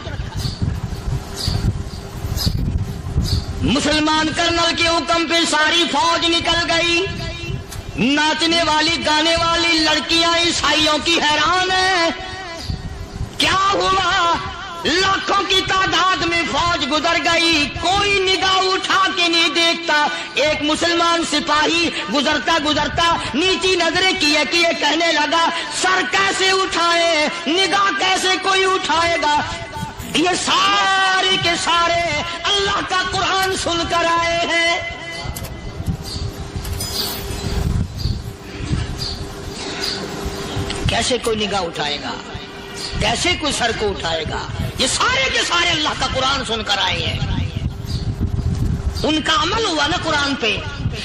مسلمان کرنل کے حکم پہ ساری فوج نکل گئی. ناچنے والی گانے والی لڑکیاں عیسائیوں کی حیران ہیں. کیا ہوا؟ لاکھوں کی تعداد میں فوج گزر گئی، کوئی نگاہ اٹھا کے نہیں دیکھتا. ایک مسلمان سپاہی گزرتا گزرتا نیچی نظریں کیے کہنے لگا سر کیسے اٹھائے، نگاہ کیسے کوئی اٹھائے گا؟ یہ سارے کے سارے اللہ کا قرآن سن کر آئے ہیں. کیسے کوئی نگاہ اٹھائے گا؟ کیسے کوئی سر کو اٹھائے گا؟ یہ سارے کے سارے اللہ کا قرآن سن کر آئے ہیں. ان کا عمل ہوا نا قرآن پہ،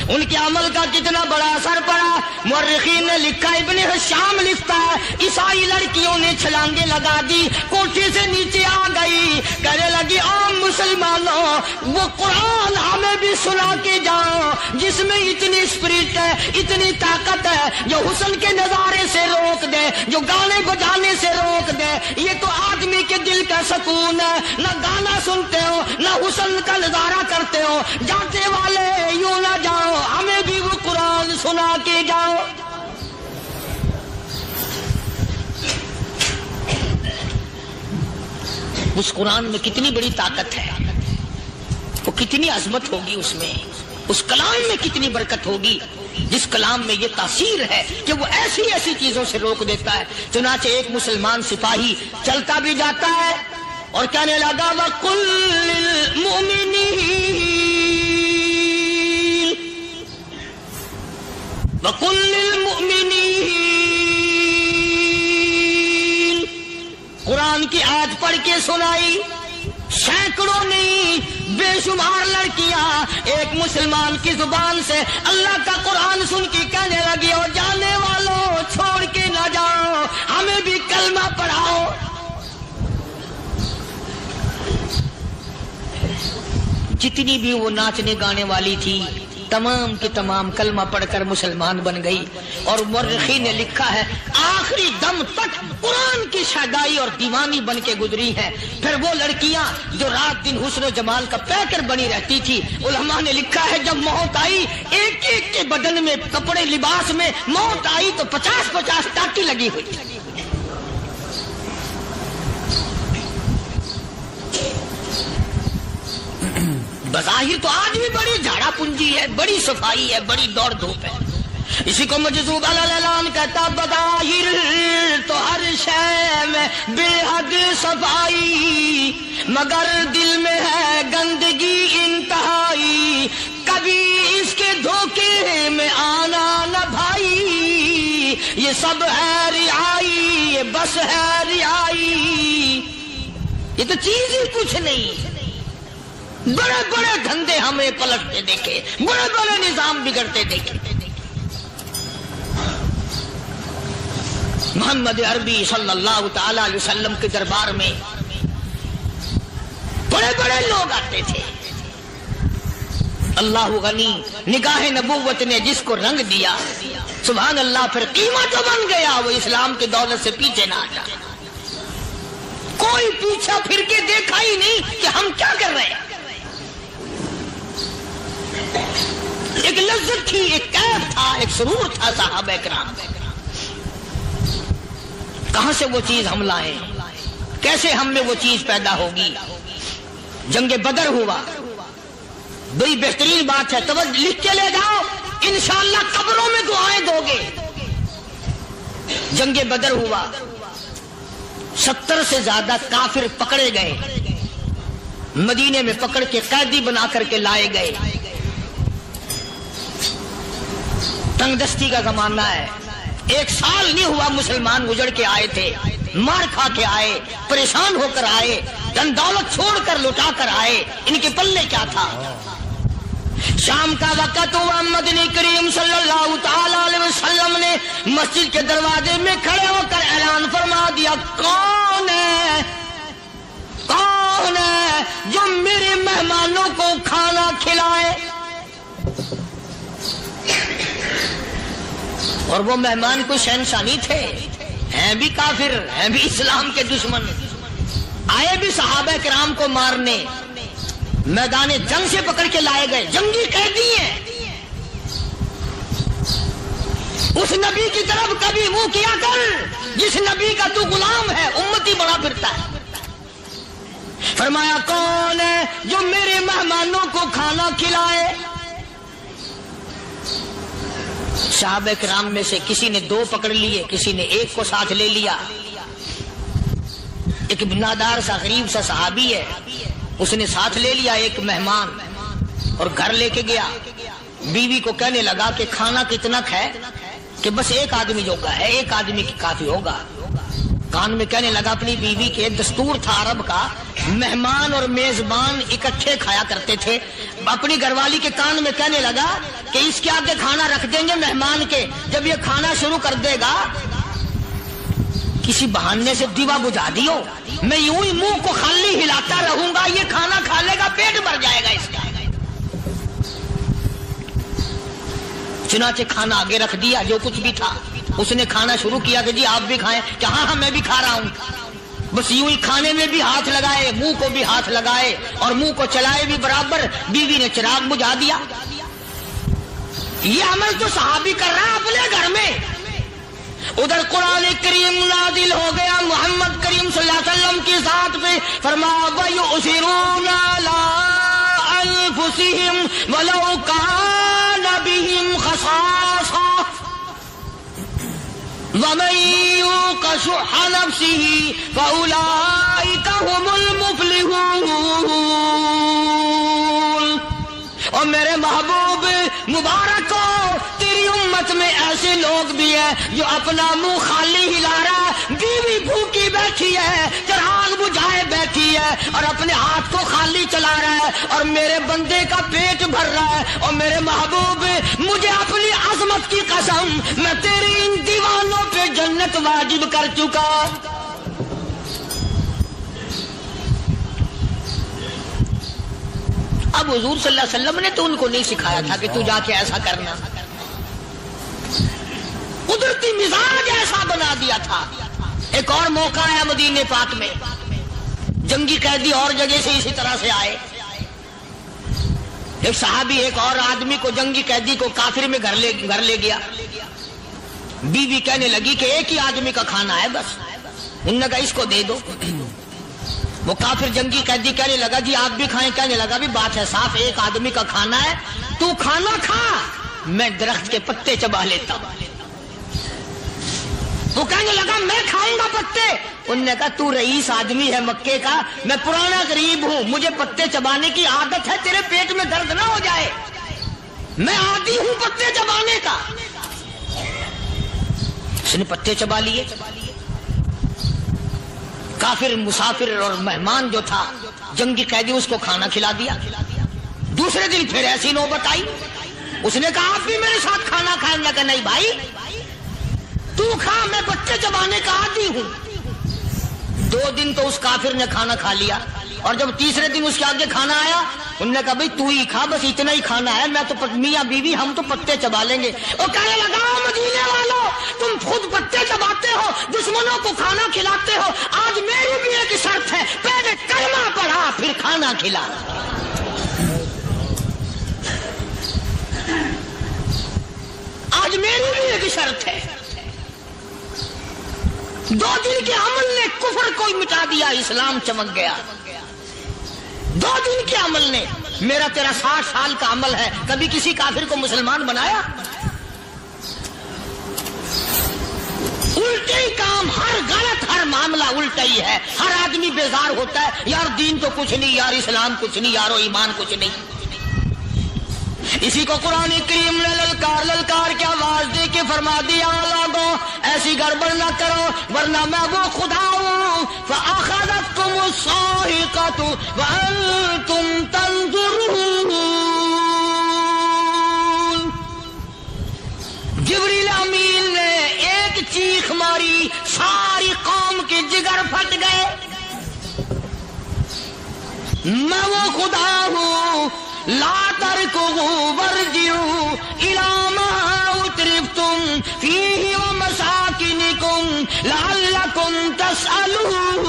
ان کے عمل کا کتنا بڑا اثر پڑا. مورخین نے لکھا، ابن حشام لکھتا ہے عیسائی لڑکیوں نے چھلانگیں لگا دی، کوٹھی سے نیچے آ گئی، کہنے لگی عام مسلمانوں وہ قرآن ہمیں بھی سنا کے جاؤ جس میں اتنی اسپرٹ ہے، اتنی طاقت ہے، جو حسن کے نظارے سے روک دے، جو گانے بجانے سے روک دے. یہ تو آدمی کے دل کا سکون ہے. نہ گانا سنتے ہو نہ حسن کا نظارہ کرتے ہو. جاتے والے یوں نہ جاؤ، ہمیں بھی وہ قرآن سنا کے جاؤ. اس قرآن میں کتنی بڑی طاقت ہے، وہ کتنی عظمت ہوگی اس میں، اس کلام میں کتنی برکت ہوگی، جس کلام میں یہ تاثیر ہے کہ وہ ایسی ایسی چیزوں سے روک دیتا ہے. چنانچہ ایک مسلمان سپاہی چلتا بھی جاتا ہے اور کہنے لگا وَقُلْ لِلْمُؤْمِنِينَ وَقُلْ لِلْمُؤْمِنِينَ. قرآن کی آیت پڑھ کے سنائی. سینکڑوں نہیں بے شمار لڑکیاں ایک مسلمان کی زبان سے اللہ کا قرآن سن کے کہنے لگی اور جانے والوں چھوڑ کے نہ جاؤ، ہمیں بھی کلمہ پڑھاؤ. جتنی بھی وہ ناچنے گانے والی تھی تمام کی تمام کلمہ پڑھ کر مسلمان بن گئی. اور مورخین نے لکھا ہے آخری دم تک قرآن کی شیدائی اور دیوانی بن کے گزری ہے. پھر وہ لڑکیاں جو رات دن حسن و جمال کا پیکر بنی رہتی تھی، علماء نے لکھا ہے جب موت آئی ایک ایک کے بدن میں کپڑے لباس میں موت آئی تو 50-50 ٹاکی لگی ہوئی. بظاہر تو آج بھی بڑی جھاڑا پنجی ہے، بڑی صفائی ہے، بڑی دوڑ دھوپ ہے. اسی کو مجذوب الاعلان کہتا بظاہر تو ہر شے میں بے حد صفائی، مگر دل میں ہے گندگی انتہائی، کبھی اس کے دھوکے میں آنا نہ بھائی، یہ سب ہے رعائی، یہ بس ہے رعائی. یہ تو چیز ہی کچھ نہیں. بڑے بڑے دھندے ہمیں پلٹتے دیکھے، بڑے بڑے نظام بگڑتے دیکھے. محمد عربی صلی اللہ تعالی علیہ وسلم کے دربار میں بڑے بڑے لوگ آتے تھے. اللہ غنی، نگاہ نبوت نے جس کو رنگ دیا سبحان اللہ، پھر قیمت جو بن گیا وہ اسلام کی دولت سے پیچھے نہ ہٹا. کوئی پیچھا پھر کے دیکھا ہی نہیں کہ ہم کیا کر رہے ہیں. ایک لذت تھی، ایک کیف تھا، ایک سرور تھا صحابہ کرام. کہاں سے وہ چیز ہم لائیں؟ کیسے ہم میں وہ چیز پیدا ہوگی؟ جنگ بدر ہوا، بڑی بہترین بات ہے، توجہ لکھ کے لے جاؤ، انشاءاللہ قبروں میں دعائیں دو گے. جنگ بدر ہوا، 70 سے زیادہ کافر پکڑے گئے، مدینے میں پکڑ کے قیدی بنا کر کے لائے گئے. تنگ دستی کا زمانہ ہے، 1 سال نہیں ہوا مسلمان گزر کے آئے تھے، مار کھا کے آئے، پریشان ہو کر آئے، دن دولت چھوڑ کر لٹا کر آئے. ان کے پلے کیا تھا؟ شام کا وقت ہوا، مدنی کریم صلی اللہ تعالی علیہ وسلم نے مسجد کے دروازے میں کھڑے ہو کر اعلان فرما دیا کون ہے، کون ہے جو میرے مہمانوں کو کھانا کھلائے. اور وہ مہمان کوئی شہنشاہ نہیں تھے، ہیں بھی کافر، ہیں بھی اسلام کے دشمن، آئے بھی صحابہ کرام کو مارنے، میدان جنگ سے پکڑ کے لائے گئے، جنگی قیدی ہیں۔ اس نبی کی طرف کبھی منہ کیا کر جس نبی کا تو غلام ہے، امتی بڑا پھرتا ہے۔ فرمایا کون ہے جو میرے مہمانوں کو کھانا کھلائے؟ صحابہ کرام میں سے کسی نے 2 پکڑ لیے، کسی نے 1 کو ساتھ لے لیا۔ ایک بنادار سا غریب سا صحابی ہے، اس نے ساتھ لے لیا ایک مہمان اور گھر لے کے گیا۔ بیوی کو کہنے لگا کہ کھانا کتنا ہے؟ کہ بس 1 آدمی جوگا ہے، 1 آدمی کی کافی ہوگا۔ کان میں کہنے لگا اپنی بیوی کے، دستور تھا عرب کا، مہمان اور میزبان اکٹھے کھایا کرتے تھے۔ اپنی گھر والی کے کان میں کہنے لگا کہ اس کے آگے کھانا رکھ دیں گے مہمان کے، جب یہ کھانا شروع کر دے گا کسی بہانے سے دیوا بجھا دیو، میں یوں ہی منہ کو خالی ہلاتا رہوں گا، یہ کھانا کھا لے گا، پیٹ بھر جائے گا اس کا۔ چنانچہ کھانا آگے رکھ دیا، جو کچھ بھی تھا۔ اس نے کھانا شروع کیا کہ جی آپ بھی کھائیں، کہ ہاں ہاں میں بھی کھا رہا ہوں۔ بس یوں ہی کھانے میں بھی ہاتھ لگائے، منہ کو بھی ہاتھ لگائے اور منہ کو چلائے بھی برابر۔ بیوی نے چراغ بجھا دیا۔ یہ عمل تو صحابی کر رہا ہے اپنے گھر میں۔ ادھر قرآن کریم نازل ہو گیا محمد کریم صلی اللہ علیہ وسلم کی ذات پہ، فرمایا وَيُؤْثِرُونَ عَلَىٰ أَنفُسِهِمْ وَلَوْ كَانَ بِهِمْ خَصَاصَةٌ وَمَن يُوقَ شُحَّ نَفْسِهِ فَأُولَٰئِكَ هُمُ الْمُفْلِحُونَ۔ اور میرے محبوب مبارک ہو، تیری امت میں ایسے لوگ بھی ہیں جو اپنا منہ خالی ہلا رہا ہے، بیوی بھوکی بیٹھی ہے، چراغ بجھائے بیٹھی ہے اور اپنے ہاتھ کو خالی چلا رہا ہے اور میرے بندے کا پیٹ بھر رہا ہے۔ اور میرے محبوب مجھے اپنی عظمت کی قسم، میں تیری ان دیوانوں پہ جنت واجب کر چکا۔ اب حضور صلی اللہ علیہ وسلم نے تو ان کو نہیں سکھایا تھا کہ تو جا کے ایسا کرنا، قدرتی مزاج ایسا بنا دیا تھا۔ ایک اور موقع ہے مدینے پاک میں، جنگی قیدی اور جگہ سے اسی طرح سے آئے۔ ایک صحابی ایک اور آدمی کو، جنگی قیدی کو کافر میں گھر لے گیا۔ بیوی کہنے لگی کہ 1 ہی آدمی کا کھانا ہے بس، انہوں نے کہا اس کو دے دو۔ وہ کافر جنگی قیدی کہنے لگا جی آپ بھی کھائیں، کہنے لگا بھی بات ہے صاف، 1 آدمی کا کھانا ہے، تو کھانا کھا، میں درخت کے پتے چبا لیتا ہوں۔ وہ کہنے لگا میں کھاؤں گا پتے۔ انہوں نے کہا تو رئیس آدمی ہے مکے کا، میں پرانا غریب ہوں، مجھے پتے چبانے کی عادت ہے، تیرے پیٹ میں درد نہ ہو جائے، میں عادی ہوں پتے چبانے کا۔ اس نے پتے چبا لیے۔ کافر مسافر اور مہمان جو تھا جنگی قیدی، اس کو کھانا کھلا دیا۔ دوسرے دن پھر ایسی نوبت آئی، اس نے کہا آپ بھی میرے ساتھ کھانا کھائیں؟ میں کہا نہیں بھائی تو کھا، میں پتے چبانے کا عادی ہوں۔ 2 دن تو اس کافر نے کھانا کھا لیا، اور جب تیسرے دن اس کے آگے کھانا آیا، انہوں نے کہا بھائی تو ہی کھا، بس اتنا ہی کھانا ہے، میں تو میاں بیوی ہم تو پتے چبا لیں گے۔ اور کہنے لگا مدینے والوں تم خود پتے چباتے ہو، دشمنوں کو کھانا کھلاتے ہو، آج میری بھی ایک شرط ہے، پہلے کلمہ پڑھا پھر کھانا کھلا۔ آج میری بھی ایک شرط ہے۔ 2 دن کے عمل نے کفر کو مٹا دیا، اسلام چمک گیا۔ 2 دن کے عمل نے، میرا تیرا 60 سال کا عمل ہے، کبھی کسی کافر کو مسلمان بنایا؟ الٹے ہی کام، ہر غلط، ہر معاملہ الٹا ہی ہے۔ ہر آدمی بیزار ہوتا ہے، یار دین تو کچھ نہیں، یار اسلام کچھ نہیں، یارو ایمان کچھ نہیں۔ اسی کو قرآن کریم نے للکار کے آواز دے کے فرما دیا لوگوں ایسی گڑبڑ نہ کرو ورنہ میں وہ خدا ہوں۔ فَأَخَذَتْكُمُ الصَّاعِقَةُ وَأَنْتُمْ تَنظُرُونَ۔ جبریل امین نے ایک چیخ ماری، ساری قوم کے جگر پھٹ گئے۔ میں وہ خدا ہوں، لا تركضوا وارجعوا إلى ما أترفتم فيه ومساكنكم لعلکم تسألون.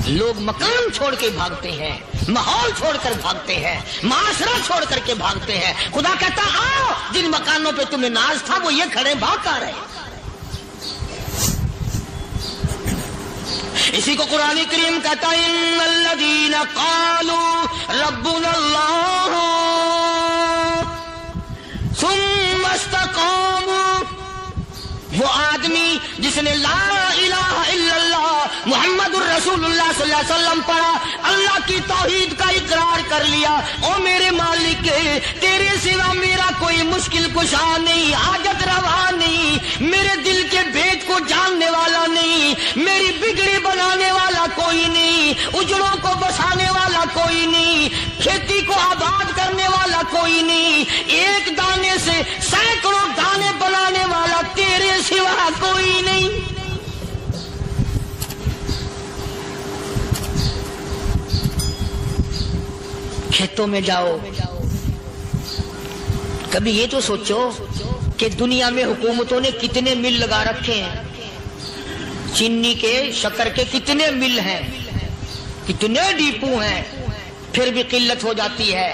لوگ مکان چھوڑ کے بھاگتے ہیں، ماحول چھوڑ کر بھاگتے ہیں، معاشرہ چھوڑ کر کے بھاگتے ہیں. خدا کہتا آؤ جن مکانوں پہ تمہیں ناز تھا وہ یہ کھڑے بھاگ آ رہے ہیں. اسی کو قرآن کریم کہتا ہے ان الذین قالوا ربنا اللہ ثم استقاموا. وہ آدمی جس نے لا الہ الا اللہ محمد الرسول اللہ صلی اللہ علیہ وسلم پڑھا، اللہ کی توحید کا اقرار کر لیا، او میرے مالک تیرے سوا میرا کوئی مشکل کشا نہیں، حاجت روا نہیں، میرے دل کے بھید کو جاننے والا نہیں، میری بگڑی بنانے والا کوئی نہیں، اجڑوں کو بسانے والا کوئی نہیں، کھیتی کو آباد کرنے والا کوئی نہیں، ایک دانے سے سینکڑوں دانے بنانے والا تیرے سوا کوئی نہیں. کھیتوں میں جاؤ، کبھی یہ تو سوچو کہ دنیا میں حکومتوں نے کتنے مل لگا رکھے ہیں، چینی کے شکر کے کتنے مل ہیں، کتنے ڈیپو ہیں، پھر بھی قلت ہو جاتی ہے.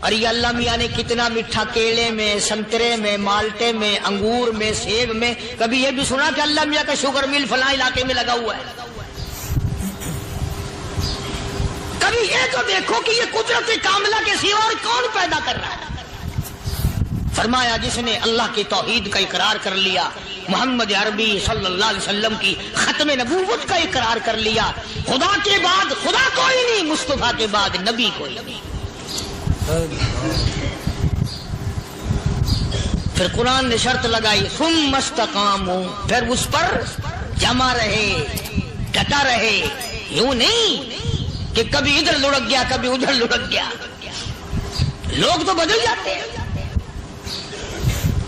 اور یہ اللہ میاں نے کتنا میٹھا کیلے میں، سنترے میں، مالٹے میں، انگور میں، سیب میں. کبھی یہ بھی سنا کہ اللہ میاں کا شوگر مل فلاں علاقے میں لگا ہوا ہے؟ کبھی یہ تو دیکھو کہ یہ قدرت کاملہ کے سوا اور کون پیدا کر رہا ہے. فرمایا جس نے اللہ کی توحید کا اقرار کر لیا، محمد عربی صلی اللہ علیہ وسلم کی ختم نبوت کا اقرار کر لیا، خدا کے بعد خدا کوئی نہیں، مصطفیٰ کے بعد نبی کوئی نہیں. پھر قرآن نے شرط لگائی ثم استقاموا، پھر اس پر جمع رہے، ڈٹا رہے. یوں نہیں کہ کبھی ادھر لڑک گیا کبھی ادھر لڑک گیا. لوگ تو بدل جاتے ہیں،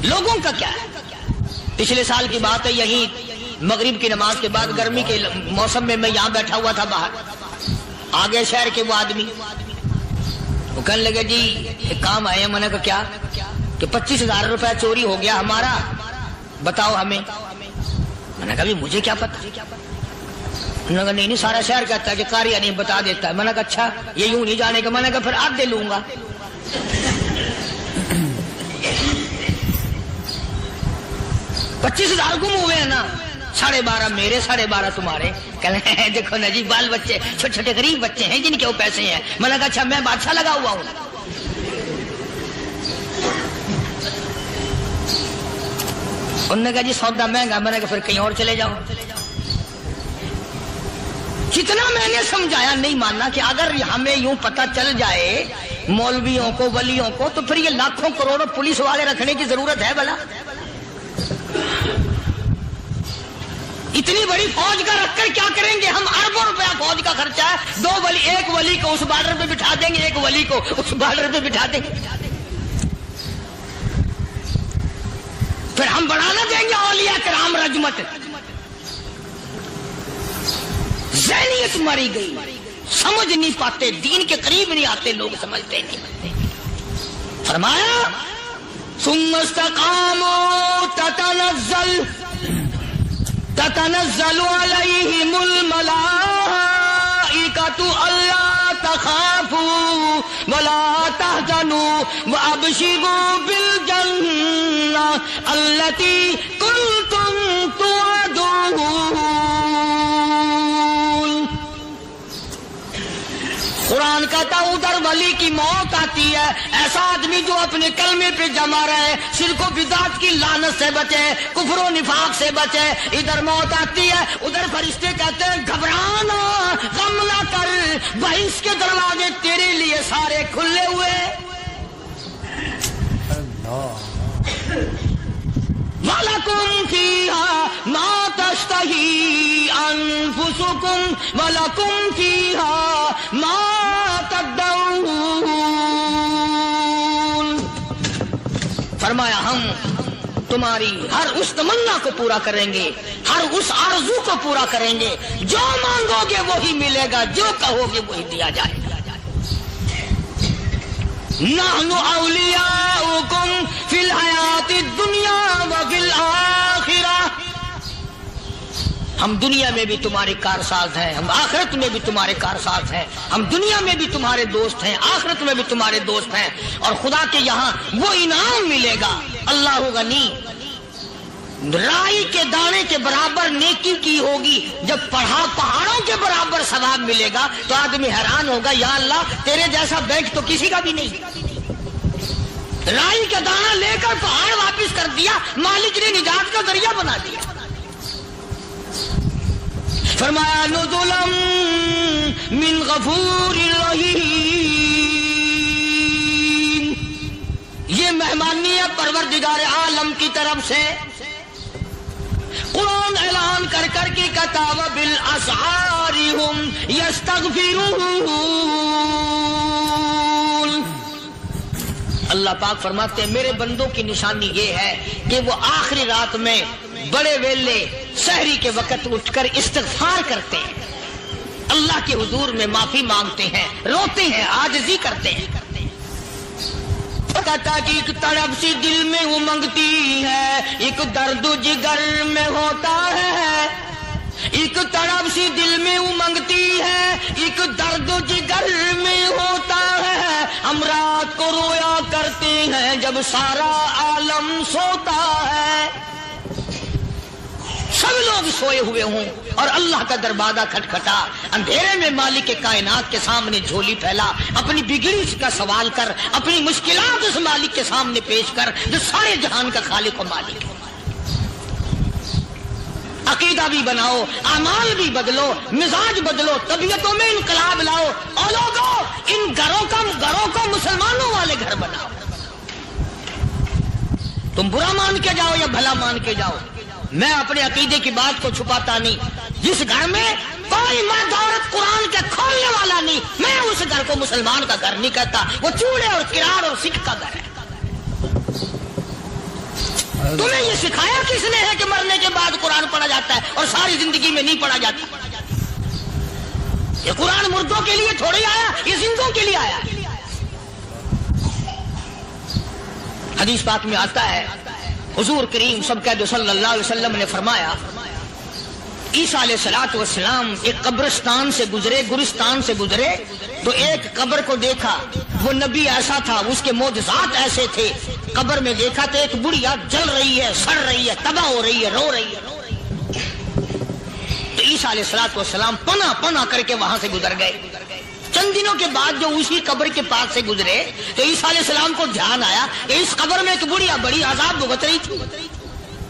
لوگوں کا کیا ہے. پچھلے سال کی بات ہے، یہی مغرب کی نماز کے بعد گرمی کے موسم میں میں یہاں بیٹھا ہوا تھا باہر، آگے شہر کے وہ آدمی وہ کہنے لگے جی ایک کام آئے ہیں. میں نے کہا کیا؟ کہ 25,000 روپے چوری ہو گیا ہمارا، بتاؤ ہمیں. میں نے کہا مجھے کیا پتا. انہوں نے کہا نہیں سارا شہر کہتا ہے کہ قاریہ نہیں بتا دیتا ہے. میں نے کہا اچھا یہ یوں نہیں جانے کا. میں نے کہا پھر آدھے لوں گا. 25,000 گم ہوئے ہیں نا، 12.5 میرے 12.5 تمہارے. کہنے دیکھو نا جی بال بچے چھوٹے چھوٹے غریب بچے ہیں جن کے وہ پیسے ہیں. میں نے کہا اچھا میں بادشاہ لگا ہوا ہوں. انہوں نے کہا جی سودا مہنگا. میں نے کہا پھر کہیں اور چلے جاؤ. جتنا میں نے سمجھایا نہیں ماننا کہ اگر ہمیں یوں پتہ چل جائے مولویوں کو ولیوں کو تو پھر یہ لاکھوں کروڑوں پولیس والے رکھنے کی ضرورت ہے بھلا؟ اتنی بڑی فوج کا رکھ کر کیا کریں گے ہم؟ اربوں روپیہ فوج کا خرچہ ہے. 2 ولی، ایک ولی کو اس بارڈر پہ بٹھا دیں گے، ایک ولی کو اس بارڈر پہ بٹھا دیں گے. پھر ہم بڑھانا دیں گے اولیاء کرام رجمت. ذہنیت مری گئی، سمجھ نہیں پاتے، دین کے قریب نہیں آتے لوگ، سمجھتے نہیں. فرمایا ثم استقاموا تتنزل علیہم الملائکۃ الا تخافوا ولا تحزنوا وابشروا بالجنہ التی کنتم توعدون. قرآن کہتا ادھر ولی کی موت آتی ہے، ایسا آدمی جو اپنے کلمے پہ جمع رہے، شرک و بدعت کی لعنت سے بچے، کفر و نفاق سے بچے. ادھر موت آتی ہے، ادھر فرشتے کہتے ہیں گھبرانا، غم نہ کر، بہشت کے دروازے تیرے لیے سارے کھلے ہوئے. وَلَكُمْ فِيهَا مَا تَشْتَهِي أَنفُسُكُمْ وَلَكُمْ فِيهَا مَا تَدَّعُونَ. فرمایا ہم تمہاری ہر اس تمنا کو پورا کریں گے، ہر اس آرزو کو پورا کریں گے. جو مانگو گے وہی ملے گا، جو کہو گے وہی دیا جائے گا. نحن اولیاؤکم فی الحیات ہم دنیا میں بھی تمہارے کارساز ہیں، ہم آخرت میں بھی تمہارے کارساز ہیں، ہم دنیا میں بھی تمہارے دوست ہیں، آخرت میں بھی تمہارے دوست ہیں، اور خدا کے یہاں وہ انعام ملے گا۔ اللہ غنی، رائی کے دانے کے برابر نیکی کی ہوگی، جب پہاڑوں کے برابر ثواب ملے گا تو آدمی حیران ہوگا، یا اللہ تیرے جیسا بینک تو کسی کا بھی نہیں۔ رائی کا دانہ لے کر پہاڑ واپس کر دیا، مالک نے نجات کا ذریعہ بنا دیا۔ فرمایا نزلا من غفور رحیم، یہ مہمانی ہے پروردگار عالم کی طرف سے۔ قرآن اعلان کر کر کے کہتا وبالاسحار ہم یستغفرون، اللہ پاک فرماتے ہیں میرے بندوں کی نشانی یہ ہے کہ وہ آخری رات میں بڑے ویلے سحری کے وقت اٹھ کر استغفار کرتے ہیں، اللہ کے حضور میں معافی مانگتے ہیں، روتے ہیں، عاجزی کرتے ہیں۔ کہتا کہ ایک تڑپ سی دل میں امنگتی ہے، ایک درد جگر میں ہوتا ہے، ایک تڑپ سی دل میں امنگتی ہے، ایک درد جگر میں ہوتا ہے، ہم رات کو رویا کرتے ہیں جب سارا عالم سوتا ہے۔ سب لوگ سوئے ہوئے ہوں اور اللہ کا دروازہ کھٹکھٹا، اندھیرے میں مالک کائنات کے سامنے جھولی پھیلا، اپنی بگڑی کا سوال کر، اپنی مشکلات اس مالک کے سامنے پیش کر جو سارے جہان کا خالق و مالک ہے۔ عقیدہ بھی بناؤ، اعمال بھی بدلو، مزاج بدلو، طبیعتوں میں انقلاب لاؤ، اور لوگوں ان گھروں کو مسلمانوں والے گھر بناؤ۔ تم برا مان کے جاؤ یا بھلا مان کے جاؤ، میں اپنے عقیدے کی بات کو چھپاتا نہیں۔ جس گھر میں کوئی مرد عورت قرآن کے کھولنے والا نہیں، میں اس گھر کو مسلمان کا گھر نہیں کہتا، وہ چوڑے اور کرار اور سکھ کا گھر ہے۔ تمہیں یہ سکھایا کس نے ہے کہ مرنے کے بعد قرآن پڑھا جاتا ہے اور ساری زندگی میں نہیں پڑھا جاتا؟ یہ قرآن مردوں کے لیے تھوڑی آیا، یہ زندوں کے لیے آیا۔ حدیث پاک میں آتا ہے حضور کریم صلی اللہ علیہ وسلم نے فرمایا، عیسیٰ علیہ السلام ایک قبرستان سے گزرے، گورستان سے گزرے تو ایک قبر کو دیکھا، وہ نبی ایسا تھا، اس کے معجزات ایسے تھے۔ قبر میں دیکھا تو ایک بڑھیا جل رہی ہے، سڑ رہی ہے، تباہ ہو رہی ہے، رو رہی ہے۔ تو عیسیٰ علیہ السلام پناہ کر کے وہاں سے گزر گئے۔ چند دنوں کے بعد جو اسی قبر کے پاس سے گزرے تو عیسیٰ علیہ السلام کو دھیان آیا کہ اس قبر میں ایک بڑھیا بڑی عذاب بھگت رہی تھی،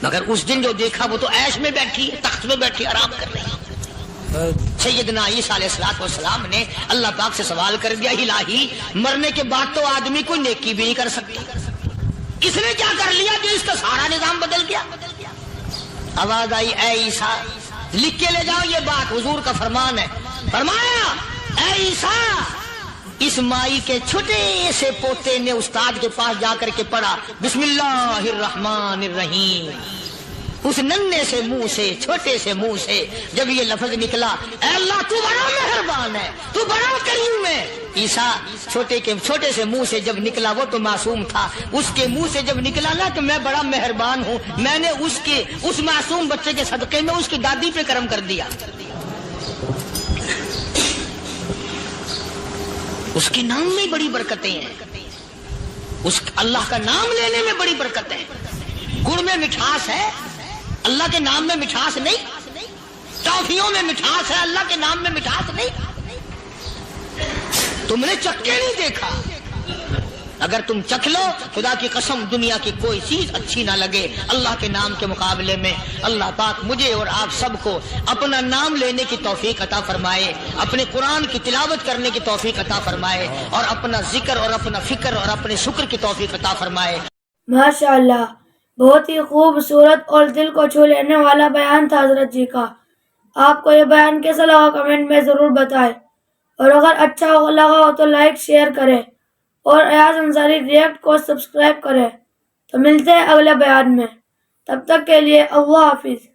مگر اس دن جو دیکھا وہ تو عیش میں بیٹھی ہے، تخت میں بیٹھی آرام کر رہی ہے۔ سیدنا عیسیٰ علیہ السلام نے اللہ پاک سے سوال کر دیا، الہی مرنے کے بعد تو آدمی کوئی نیکی بھی نہیں کر سکتا، اس نے کیا کر لیا کہ اس کا سارا نظام بدل گیا؟ آواز آئی، اے عیسیٰ لکھ کے لے جاؤ یہ بات، حضور کا فرمان ہے۔ فرمایا، اے عیسیٰ، اس مائی کے چھوٹے سے پوتے نے استاد کے پاس جا کر کے پڑھا بسم اللہ الرحمن الرحیم، اس ننھے سے منہ سے، چھوٹے سے منہ سے جب یہ لفظ نکلا، اے اللہ تو بڑا مہربان ہے، تو بڑا کریم ہے۔ عیسیٰ چھوٹے سے منہ سے جب نکلا، وہ تو معصوم تھا، اس کے منہ سے جب نکلا نا کہ میں بڑا مہربان ہوں، میں نے اس معصوم بچے کے صدقے میں اس کی دادی پہ کرم کر دیا۔ اس کے نام میں بڑی برکتیں ہیں، اس اللہ کا نام لینے میں بڑی برکتیں ہیں۔ گڑ میں مٹھاس ہے، اللہ کے نام میں مٹھاس نہیں۔ ٹافیوں میں مٹھاس ہے، اللہ کے نام میں مٹھاس نہیں۔ تم نے چکھ کے نہیں دیکھا، اگر تم چکھ لو خدا کی قسم دنیا کی کوئی چیز اچھی نہ لگے اللہ کے نام کے مقابلے میں۔ اللہ پاک مجھے اور آپ سب کو اپنا نام لینے کی توفیق عطا فرمائے، اپنے قرآن کی تلاوت کرنے کی توفیق عطا فرمائے، اور اپنا ذکر اور اپنا فکر اور اپنے شکر کی توفیق عطا فرمائے۔ ماشاء اللہ، بہت ہی خوبصورت اور دل کو چھو لینے والا بیان تھا حضرت جی کا۔ آپ کو یہ بیان کیسا لگا کمنٹ میں ضرور بتائیں، اور اگر اچھا لگا ہو تو لائک شیئر کریں، اور ایاز انصاری ریئیکٹ کو سبسکرائب کریں۔ تو ملتے ہیں اگلے بیان میں، تب تک کے لیے اللہ حافظ۔